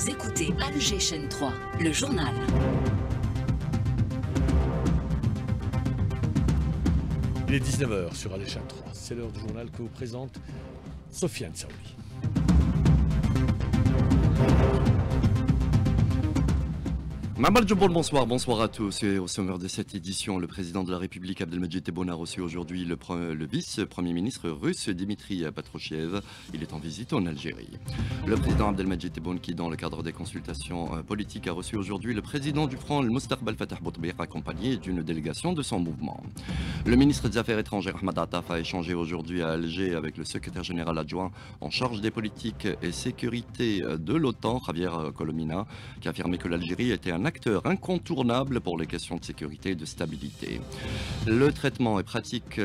Vous écoutez Alger Chaîne 3, le journal. Il est 19h sur Alger Chaîne 3. C'est l'heure du journal que vous présente Sofiane Saouli. Mamal Djoubol, bonsoir à tous. Et au sommaire de cette édition, le président de la République Abdelmadjid Tebboune a reçu aujourd'hui le vice-premier ministre russe Dimitri Patrushev. Il est en visite en Algérie. Le président Abdelmadjid Tebboune, qui dans le cadre des consultations politiques a reçu aujourd'hui le président du Front, le Mustaqbal Fatah Boutbir, accompagné d'une délégation de son mouvement. Le ministre des Affaires étrangères Ahmad Attaf a échangé aujourd'hui à Alger avec le secrétaire général adjoint en charge des politiques et sécurité de l'OTAN, Javier Colomina, qui a affirmé que l'Algérie était un acteur incontournable pour les questions de sécurité et de stabilité. Le traitement et pratiques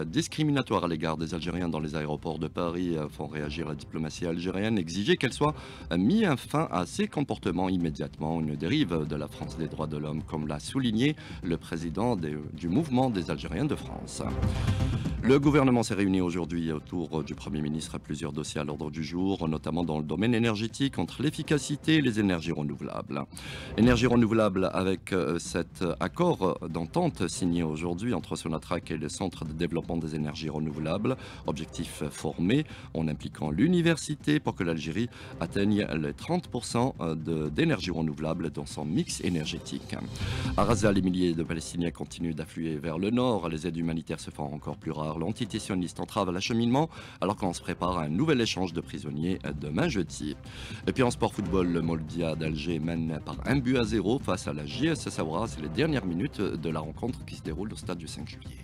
discriminatoires à l'égard des Algériens dans les aéroports de Paris font réagir la diplomatie algérienne, exiger qu'elle soit mis un fin à ces comportements immédiatement, une dérive de la France des droits de l'homme, comme l'a souligné le président du mouvement des Algériens de France. Le gouvernement s'est réuni aujourd'hui autour du Premier ministre à plusieurs dossiers à l'ordre du jour, notamment dans le domaine énergétique, entre l'efficacité et les énergies renouvelables. Énergie renouvelable avec cet accord d'entente signé aujourd'hui entre Sonatrach et le Centre de développement des énergies renouvelables. Objectif formé en impliquant l'université pour que l'Algérie atteigne les 30% d'énergie renouvelable dans son mix énergétique. À Gaza, les milliers de Palestiniens continuent d'affluer vers le nord. Les aides humanitaires se font encore plus rares. L'antitessionniste entrave l'acheminement alors qu'on se prépare à un nouvel échange de prisonniers demain jeudi. Et puis en sport football, le Moldia d'Alger mène par 1-0 face à la JS Saoura. C'est les dernières minutes de la rencontre qui se déroule au stade du 5 juillet.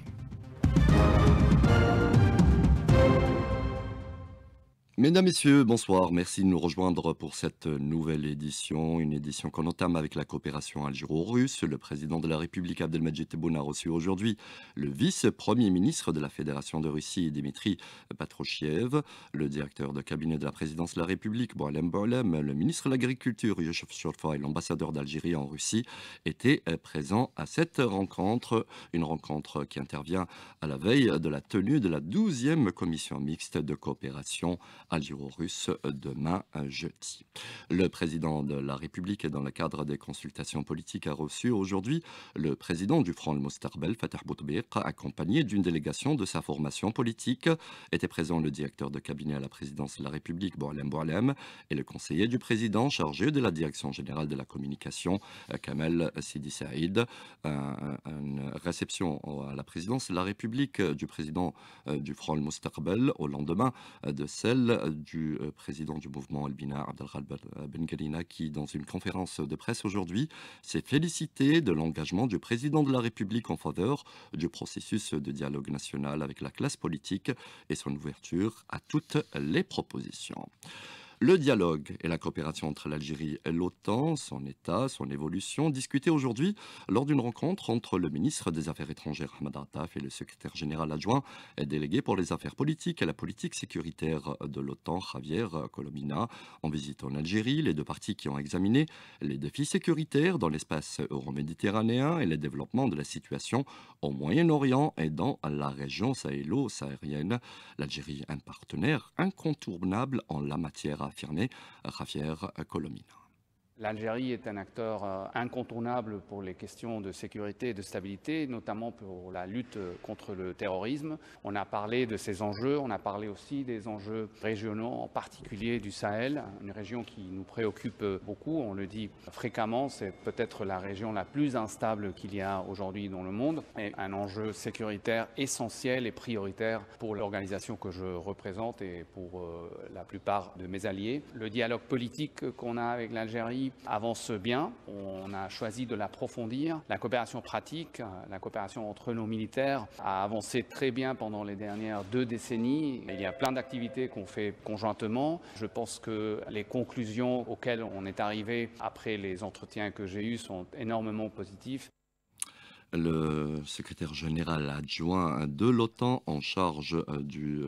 Mesdames, Messieurs, bonsoir. Merci de nous rejoindre pour cette nouvelle édition. Une édition qu'on entame avec la coopération algéro-russe. Le président de la République Abdelmadjid Tebboune a reçu aujourd'hui le vice-premier ministre de la Fédération de Russie, Dimitri Patrushev, le directeur de cabinet de la présidence de la République, Boualem Boualem, le ministre de l'Agriculture, Youssef Chorfa, et l'ambassadeur d'Algérie en Russie étaient présents à cette rencontre. Une rencontre qui intervient à la veille de la tenue de la 12e commission mixte de coopération algéro-russe demain jeudi. Le président de la République, dans le cadre des consultations politiques, a reçu aujourd'hui le président du Front, le Mustaqbal Fatah Boutbir, accompagné d'une délégation de sa formation politique. Était présent le directeur de cabinet à la présidence de la République, Boualem Boualem, et le conseiller du président chargé de la direction générale de la communication, Kamel Sidi Saïd. Une réception à la présidence de la République du président du Front, le Mustaqbal, au lendemain de celle du président du mouvement Albina Abdelghal Ben Galina, qui dans une conférence de presse aujourd'hui s'est félicité de l'engagement du président de la République en faveur du processus de dialogue national avec la classe politique et son ouverture à toutes les propositions. Le dialogue et la coopération entre l'Algérie et l'OTAN, son état, son évolution, discutés aujourd'hui lors d'une rencontre entre le ministre des Affaires étrangères Ahmad Attaf et le secrétaire général adjoint et délégué pour les affaires politiques et la politique sécuritaire de l'OTAN, Javier Colomina, en visite en Algérie. Les deux parties qui ont examiné les défis sécuritaires dans l'espace euro-méditerranéen et le développement de la situation au Moyen-Orient et dans la région sahélo-saharienne. L'Algérie, un partenaire incontournable en la matière, a affirmé Javier Colomina. L'Algérie est un acteur incontournable pour les questions de sécurité et de stabilité, notamment pour la lutte contre le terrorisme. On a parlé de ces enjeux, on a parlé aussi des enjeux régionaux, en particulier du Sahel, une région qui nous préoccupe beaucoup. On le dit fréquemment, c'est peut-être la région la plus instable qu'il y a aujourd'hui dans le monde, et un enjeu sécuritaire essentiel et prioritaire pour l'organisation que je représente et pour la plupart de mes alliés. Le dialogue politique qu'on a avec l'Algérie avance bien. On a choisi de l'approfondir. La coopération pratique, la coopération entre nos militaires a avancé très bien pendant les dernières 2 décennies. Il y a plein d'activités qu'on fait conjointement. Je pense que les conclusions auxquelles on est arrivé après les entretiens que j'ai eus sont énormément positives. Le secrétaire général adjoint de l'OTAN en charge du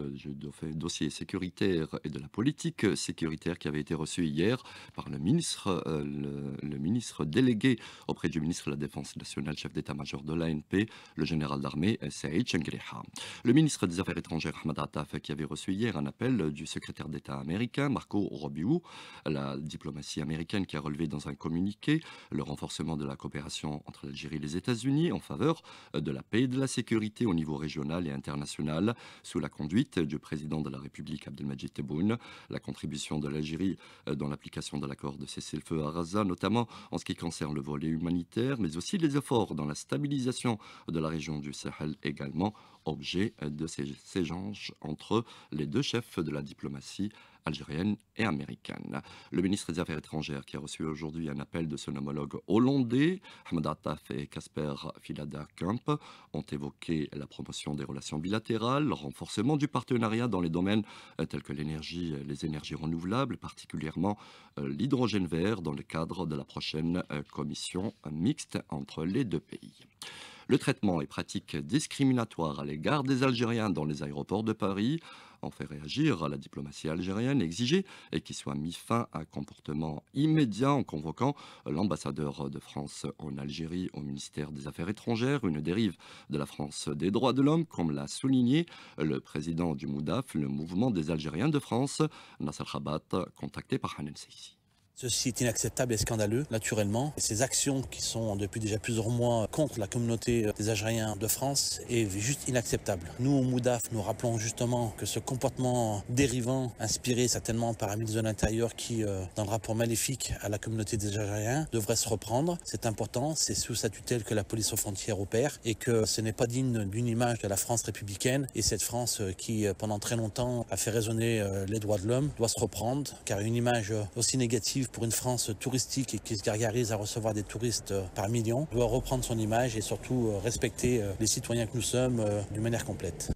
dossier sécuritaire et de la politique sécuritaire qui avait été reçu hier par le ministre délégué auprès du ministre de la Défense nationale, chef d'état-major de l'ANP, le général d'armée Saïd Chengriha. Le ministre des Affaires étrangères Ahmed Attaf qui avait reçu hier un appel du secrétaire d'État américain Marco Rubio. La diplomatie américaine qui a relevé dans un communiqué le renforcement de la coopération entre l'Algérie et les États-Unis en faveur de la paix et de la sécurité au niveau régional et international sous la conduite du président de la République Abdelmadjid Tebboune. La contribution de l'Algérie dans l'application de l'accord de cessez-le-feu à Gaza, notamment en ce qui concerne le volet humanitaire, mais aussi les efforts dans la stabilisation de la région du Sahel également, objet de ces échanges entre les deux chefs de la diplomatie algérienne et américaine. Le ministre des Affaires étrangères qui a reçu aujourd'hui un appel de son homologue hollandais, Ahmed Attaf et Casper Villadkamp, ont évoqué la promotion des relations bilatérales, le renforcement du partenariat dans les domaines tels que l'énergie, les énergies renouvelables, particulièrement l'hydrogène vert dans le cadre de la prochaine commission mixte entre les deux pays. Le traitement et pratiques discriminatoires à l'égard des Algériens dans les aéroports de Paris ont fait réagir à la diplomatie algérienne, exiger et qu'il soit mis fin à un comportement immédiat en convoquant l'ambassadeur de France en Algérie au ministère des Affaires étrangères, une dérive de la France des droits de l'homme, comme l'a souligné le président du MOUDAF, le mouvement des Algériens de France, Nasser Khabat, contacté par Hanan Seissi. Ceci est inacceptable et scandaleux, naturellement. Et ces actions qui sont depuis déjà plusieurs mois contre la communauté des Algériens de France est juste inacceptable. Nous, au MOUDAF, nous rappelons justement que ce comportement dérivant, inspiré certainement par un ministre de l'Intérieur qui, dans le rapport maléfique à la communauté des Algériens, devrait se reprendre. C'est important, c'est sous sa tutelle que la police aux frontières opère et que ce n'est pas digne d'une image de la France républicaine. Et cette France qui, pendant très longtemps, a fait résonner les droits de l'homme, doit se reprendre, car une image aussi négative pour une France touristique et qui se gargarise à recevoir des touristes par millions, doit reprendre son image et surtout respecter les citoyens que nous sommes d'une manière complète.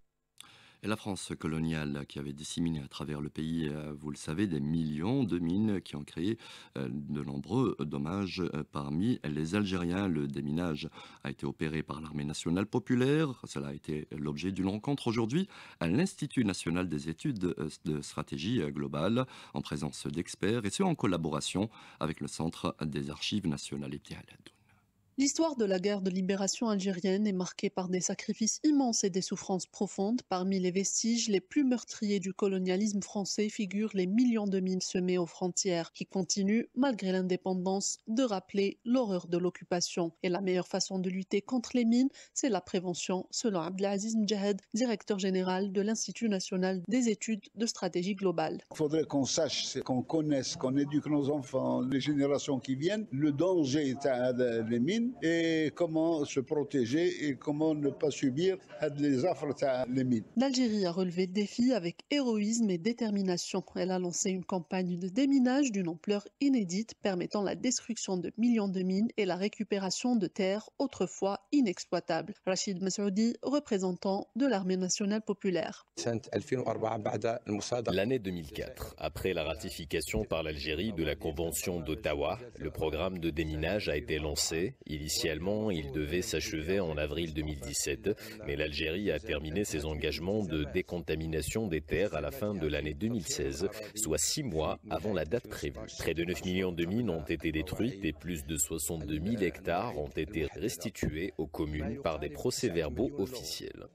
Et la France coloniale qui avait disséminé à travers le pays, vous le savez, des millions de mines qui ont créé de nombreux dommages parmi les Algériens. Le déminage a été opéré par l'armée nationale populaire. Cela a été l'objet d'une rencontre aujourd'hui à l'Institut national des études de stratégie globale en présence d'experts et ce en collaboration avec le Centre des archives nationales. L'histoire de la guerre de libération algérienne est marquée par des sacrifices immenses et des souffrances profondes. Parmi les vestiges les plus meurtriers du colonialisme français figurent les millions de mines semées aux frontières qui continuent, malgré l'indépendance, de rappeler l'horreur de l'occupation. Et la meilleure façon de lutter contre les mines, c'est la prévention, selon Abdelaziz Mjahed, directeur général de l'Institut national des études de stratégie globale. Il faudrait qu'on sache, qu'on connaisse, qu'on éduque nos enfants, les générations qui viennent, le danger des mines, et comment se protéger et comment ne pas subir les affres des mines. L'Algérie a relevé le défi avec héroïsme et détermination. Elle a lancé une campagne de déminage d'une ampleur inédite permettant la destruction de millions de mines et la récupération de terres autrefois inexploitables. Rachid Massoudi, représentant de l'armée nationale populaire. L'année 2004, après la ratification par l'Algérie de la Convention d'Ottawa, le programme de déminage a été lancé. Initialement, il devait s'achever en avril 2017, mais l'Algérie a terminé ses engagements de décontamination des terres à la fin de l'année 2016, soit 6 mois avant la date prévue. Près de 9 millions de mines ont été détruites et plus de 62 000 hectares ont été restitués aux communes par des procès-verbaux officiels.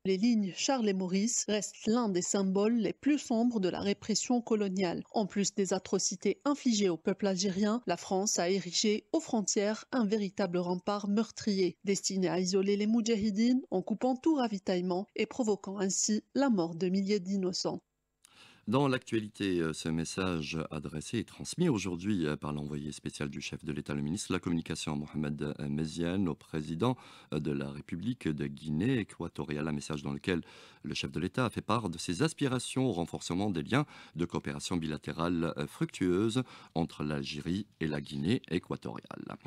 Les lignes Charles et Maurice restent l'un des symboles les plus sombres de la répression coloniale. En plus des atrocités infligées au peuple algérien, la France a érigé aux frontières un véritable rempart meurtrier, destiné à isoler les moudjahidines en coupant tout ravitaillement et provoquant ainsi la mort de milliers d'innocents. Dans l'actualité, ce message adressé et transmis aujourd'hui par l'envoyé spécial du chef de l'État, le ministre de la Communication, Mohamed Meziane, au président de la République de Guinée équatoriale. Un message dans lequel le chef de l'État a fait part de ses aspirations au renforcement des liens de coopération bilatérale fructueuse entre l'Algérie et la Guinée équatoriale.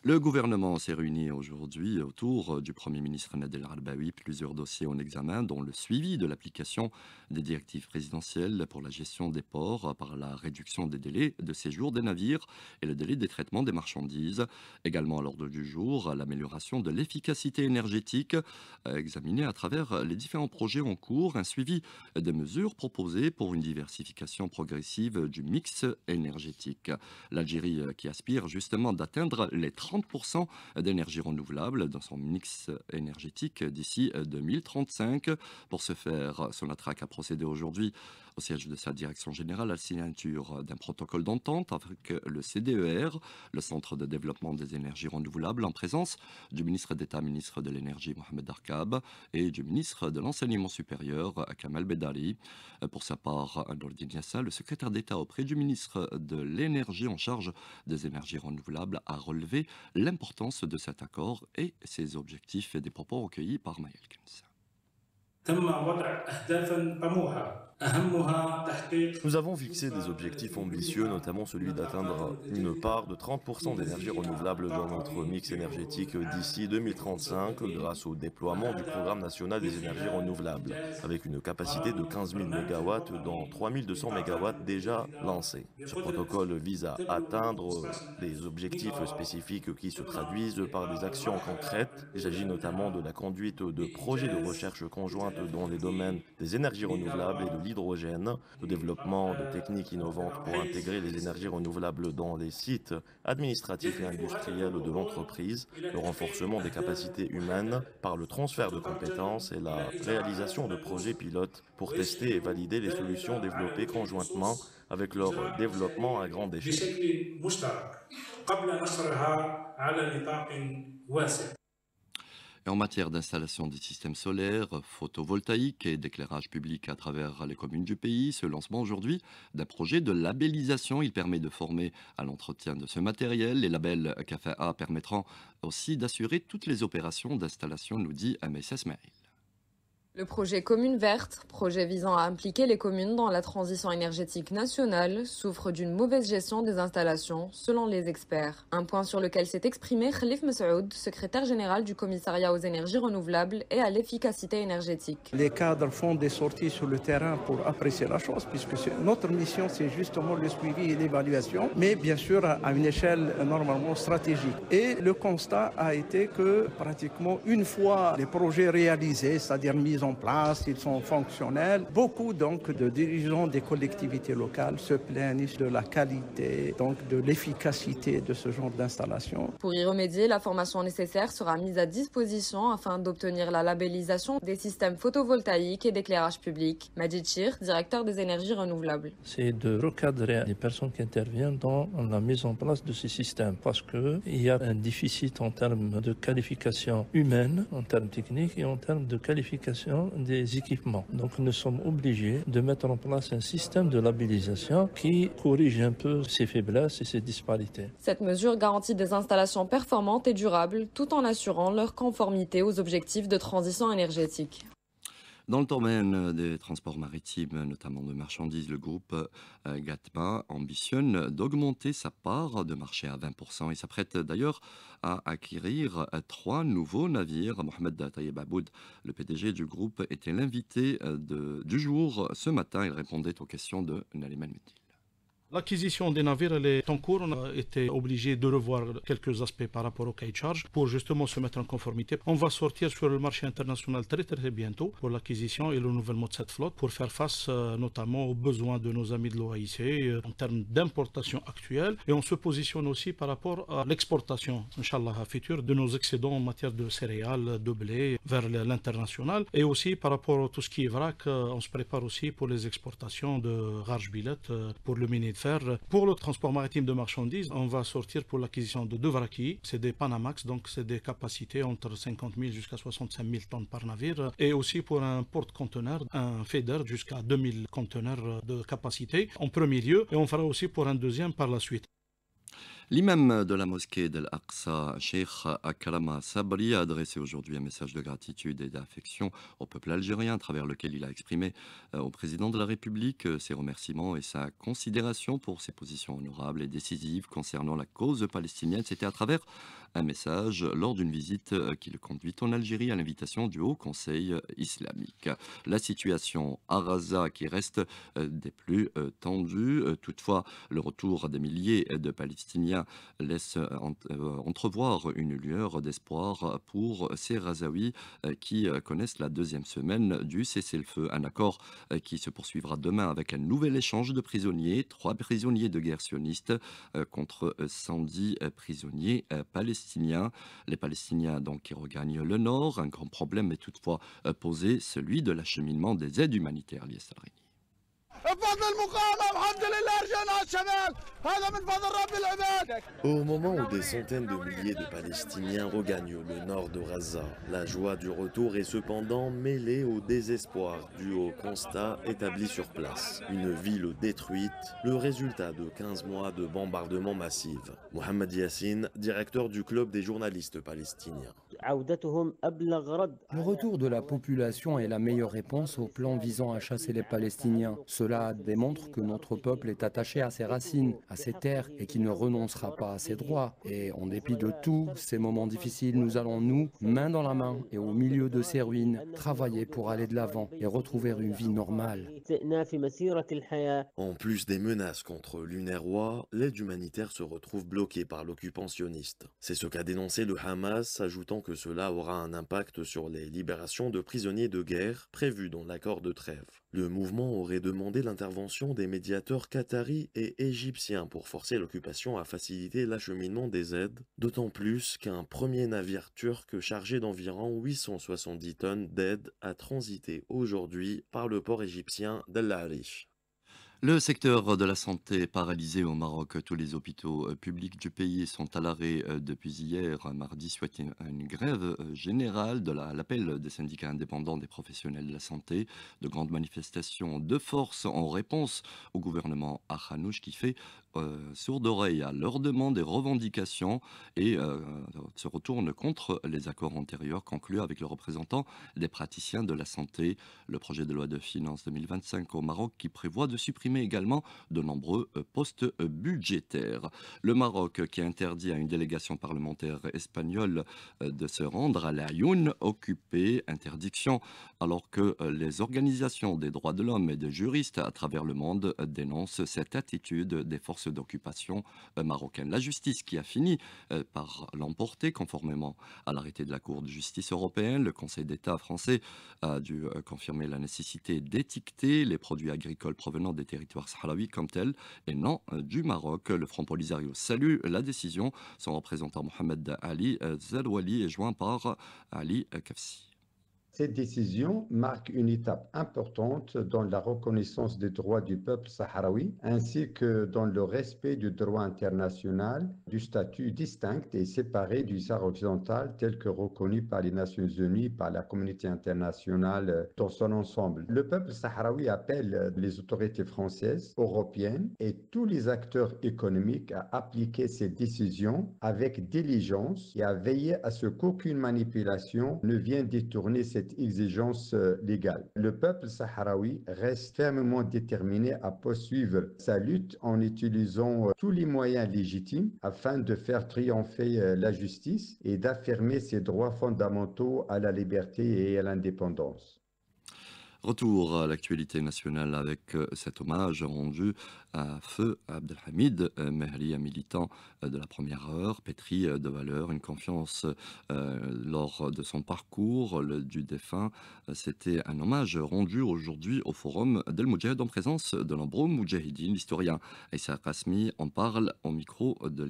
Le gouvernement s'est réuni aujourd'hui autour du Premier ministre Nadel Arbaoui. Plusieurs dossiers en examen, dont le suivi de l'application des directives présidentielles pour la gestion des ports par la réduction des délais de séjour des navires et le délai des traitements des marchandises. Également à l'ordre du jour, l'amélioration de l'efficacité énergétique examinée à travers les différents projets en cours, un suivi des mesures proposées pour une diversification progressive du mix énergétique. L'Algérie qui aspire justement d'atteindre les 30% d'énergie renouvelable dans son mix énergétique d'ici 2035. Pour ce faire, Sonatrach a procédé aujourd'hui au siège de sa direction générale à la signature d'un protocole d'entente avec le CDER, le Centre de développement des énergies renouvelables, en présence du ministre d'État, ministre de l'Énergie Mohamed Darkab et du ministre de l'Enseignement supérieur Kamal Bedari. Pour sa part, Nourdine Yassa, le secrétaire d'État auprès du ministre de l'Énergie en charge des énergies renouvelables, a relevé l'importance de cet accord et ses objectifs et des propos recueillis par Maël Kens. Nous avons fixé des objectifs ambitieux, notamment celui d'atteindre une part de 30% d'énergie renouvelable dans notre mix énergétique d'ici 2035 grâce au déploiement du programme national des énergies renouvelables, avec une capacité de 15 000 MW dont 3 200 MW déjà lancés. Ce protocole vise à atteindre des objectifs spécifiques qui se traduisent par des actions concrètes. Il s'agit notamment de la conduite de projets de recherche conjointe dans les domaines des énergies renouvelables et de l'hydrogène, le développement de techniques innovantes pour intégrer les énergies renouvelables dans les sites administratifs et industriels de l'entreprise, le renforcement des capacités humaines par le transfert de compétences et la réalisation de projets pilotes pour tester et valider les solutions développées conjointement avec leur développement à grande échelle. Et en matière d'installation des systèmes solaires, photovoltaïques et d'éclairage public à travers les communes du pays, ce lancement aujourd'hui d'un projet de labellisation, il permet de former à l'entretien de ce matériel. Les labels CAFA permettront aussi d'assurer toutes les opérations d'installation, nous dit MSS Mail. Le projet Commune Verte, projet visant à impliquer les communes dans la transition énergétique nationale, souffre d'une mauvaise gestion des installations, selon les experts. Un point sur lequel s'est exprimé Khalif Messoud, secrétaire général du commissariat aux énergies renouvelables et à l'efficacité énergétique. Les cadres font des sorties sur le terrain pour apprécier la chose, puisque notre mission, c'est justement le suivi et l'évaluation, mais bien sûr à une échelle normalement stratégique. Et le constat a été que pratiquement une fois les projets réalisés, c'est-à-dire mis en place, ils sont fonctionnels. Beaucoup donc de dirigeants des collectivités locales se plaignent de la qualité, donc de l'efficacité de ce genre d'installation. Pour y remédier, la formation nécessaire sera mise à disposition afin d'obtenir la labellisation des systèmes photovoltaïques et d'éclairage public. Majid Chir, directeur des énergies renouvelables. C'est de recadrer les personnes qui interviennent dans la mise en place de ces systèmes parce qu'il y a un déficit en termes de qualification humaine, en termes techniques et en termes de qualification des équipements. Donc nous sommes obligés de mettre en place un système de labellisation qui corrige un peu ces faiblesses et ces disparités. Cette mesure garantit des installations performantes et durables tout en assurant leur conformité aux objectifs de transition énergétique. Dans le domaine des transports maritimes, notamment de marchandises, le groupe GATMA ambitionne d'augmenter sa part de marché à 20% et s'apprête d'ailleurs à acquérir 3 nouveaux navires. Mohamed Tayeb Aboud, le PDG du groupe, était l'invité du jour. Ce matin, il répondait aux questions de Naliman Medil. L'acquisition des navires elle est en cours. On a été obligé de revoir quelques aspects par rapport au cahier de charge pour justement se mettre en conformité. On va sortir sur le marché international très bientôt pour l'acquisition et le renouvellement de cette flotte pour faire face notamment aux besoins de nos amis de l'OAIC en termes d'importation actuelle. Et on se positionne aussi par rapport à l'exportation, Inch'Allah, à futur, de nos excédents en matière de céréales, de blé vers l'international. Et aussi par rapport à tout ce qui est vrac, on se prépare aussi pour les exportations de Rajbilet pour le mini de fer. Pour le transport maritime de marchandises, on va sortir pour l'acquisition de 2 vraquiers. C'est des Panamax, donc c'est des capacités entre 50 000 jusqu'à 65 000 tonnes par navire. Et aussi pour un porte-conteneur, un feeder jusqu'à 2000 conteneurs de capacité en premier lieu. Et on fera aussi pour un deuxième par la suite. L'imam de la mosquée d'Al-Aqsa, Cheikh Akrama Sabri, a adressé aujourd'hui un message de gratitude et d'affection au peuple algérien, à travers lequel il a exprimé au président de la République ses remerciements et sa considération pour ses positions honorables et décisives concernant la cause palestinienne. C'était à travers un message lors d'une visite qu'il conduit en Algérie à l'invitation du Haut Conseil islamique. La situation à Gaza qui reste des plus tendues. Toutefois, le retour des milliers de Palestiniens laisse entrevoir une lueur d'espoir pour ces Gazaouis qui connaissent la deuxième semaine du cessez-le-feu. Un accord qui se poursuivra demain avec un nouvel échange de prisonniers, 3 prisonniers de guerre sionistes contre 110 prisonniers palestiniens. Les Palestiniens donc qui regagnent le nord. Un grand problème est toutefois posé, celui de l'acheminement des aides humanitaires. Au moment où des centaines de milliers de Palestiniens regagnent le nord de Gaza, la joie du retour est cependant mêlée au désespoir dû au constat établi sur place. Une ville détruite, le résultat de 15 mois de bombardements massifs. Mohamed Yassine, directeur du club des journalistes palestiniens. Le retour de la population est la meilleure réponse au plan visant à chasser les Palestiniens. Cela démontre que notre peuple est attaché à ses racines, à ses terres et qu'il ne renoncera pas à ses droits. Et en dépit de tous ces moments difficiles, nous allons, nous, main dans la main et au milieu de ces ruines, travailler pour aller de l'avant et retrouver une vie normale. En plus des menaces contre l'UNRWA, l'aide humanitaire se retrouve bloquée par l'occupant sioniste. C'est ce qu'a dénoncé le Hamas, ajoutant que cela aura un impact sur les libérations de prisonniers de guerre prévues dans l'accord de trêve. Le mouvement aurait demandé l'intervention des médiateurs qataris et égyptiens pour forcer l'occupation à faciliter l'acheminement des aides, d'autant plus qu'un premier navire turc chargé d'environ 870 tonnes d'aide a transité aujourd'hui par le port égyptien d'El Arish. Le secteur de la santé est paralysé au Maroc. Tous les hôpitaux publics du pays sont à l'arrêt depuis hier, mardi, suite à une grève générale à l'appel des syndicats indépendants des professionnels de la santé. De grandes manifestations de force en réponse au gouvernement Akhanouch qui fait sourde oreille à leurs demandes et revendications et se retourne contre les accords antérieurs conclus avec le représentant des praticiens de la santé. Le projet de loi de finances 2025 au Maroc qui prévoit de supprimer également de nombreux postes budgétaires. Le Maroc qui interdit à une délégation parlementaire espagnole de se rendre à l'Ayoun, occupée, interdiction, alors que les organisations des droits de l'homme et des juristes à travers le monde dénoncent cette attitude des forces d'occupation marocaines. La justice qui a fini par l'emporter conformément à l'arrêté de la Cour de justice européenne. Le Conseil d'État français a dû confirmer la nécessité d'étiqueter les produits agricoles provenant des territoires sahraouis comme tels et non du Maroc. Le Front Polisario salue la décision. Son représentant Mohamed Ali Zerouali est joint par Ali Kafsi. Cette décision marque une étape importante dans la reconnaissance des droits du peuple sahraoui, ainsi que dans le respect du droit international, du statut distinct et séparé du Sahara occidental tel que reconnu par les Nations Unies, par la communauté internationale dans son ensemble. Le peuple sahraoui appelle les autorités françaises, européennes et tous les acteurs économiques à appliquer cette décision avec diligence et à veiller à ce qu'aucune manipulation ne vienne détourner cette exigence légale. Le peuple sahraoui reste fermement déterminé à poursuivre sa lutte en utilisant tous les moyens légitimes afin de faire triompher la justice et d'affirmer ses droits fondamentaux à la liberté et à l'indépendance. Retour à l'actualité nationale avec cet hommage rendu à Feu Abdelhamid Mehri, un militant de la première heure, pétri de valeurs, une confiance lors de son parcours du défunt. C'était un hommage rendu aujourd'hui au forum d'El Moudjahid en présence de nombreux moudjahidines. L'historien Issa Qasmi en parle au micro de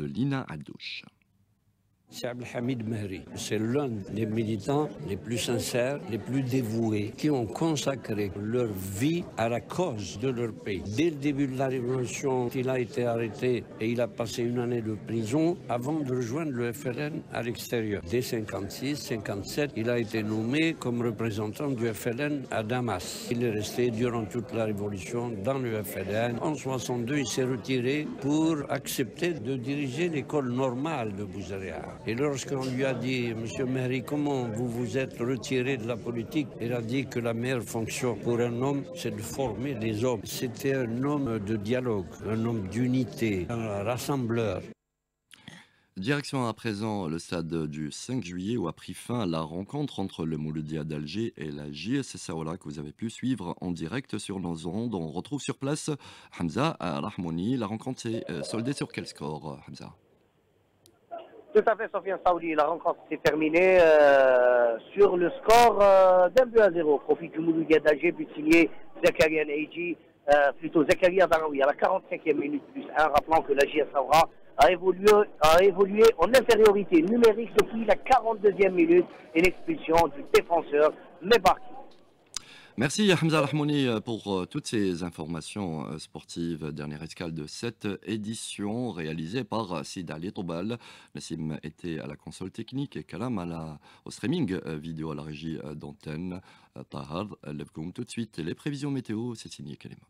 Lina Adouche. C'est Abdelhamid Mehri. C'est l'un des militants les plus sincères, les plus dévoués, qui ont consacré leur vie à la cause de leur pays. Dès le début de la Révolution, il a été arrêté et il a passé une année de prison avant de rejoindre le FLN à l'extérieur. Dès 56-57, il a été nommé comme représentant du FLN à Damas. Il est resté durant toute la Révolution dans le FLN. En 62, il s'est retiré pour accepter de diriger l'école normale de Bouzaréa. Et lorsqu'on lui a dit, Monsieur Mehri, comment vous vous êtes retiré de la politique, il a dit que la meilleure fonction pour un homme, c'est de former des hommes. C'était un homme de dialogue, un homme d'unité, un rassembleur. Direction à présent le stade du 5 juillet où a pris fin la rencontre entre le Mouloudia d'Alger et la JS Saoura que vous avez pu suivre en direct sur nos ondes. On retrouve sur place Hamza Rahmouni. La rencontre s'est soldée sur quel score, Hamza? Tout à fait, Sofiane Saouli. La rencontre s'est terminée sur le score d'1-0. Profit du Mouloudia d'Alger, but signé Zakaria Neidji, plutôt Zakaria Daraoui à la 45e minute plus 1, rappelant que la JS Saoura a évolué en infériorité numérique depuis la 42e minute et l'expulsion du défenseur Mebarki. Merci Hamza Rahmouni pour toutes ces informations sportives. Dernière escale de cette édition réalisée par Sid Ali Toubal. Nassim était à la console technique et Kalam au streaming vidéo à la régie d'antenne. Tahar, lève-comme tout de suite les prévisions météo, c'est signé Kalema.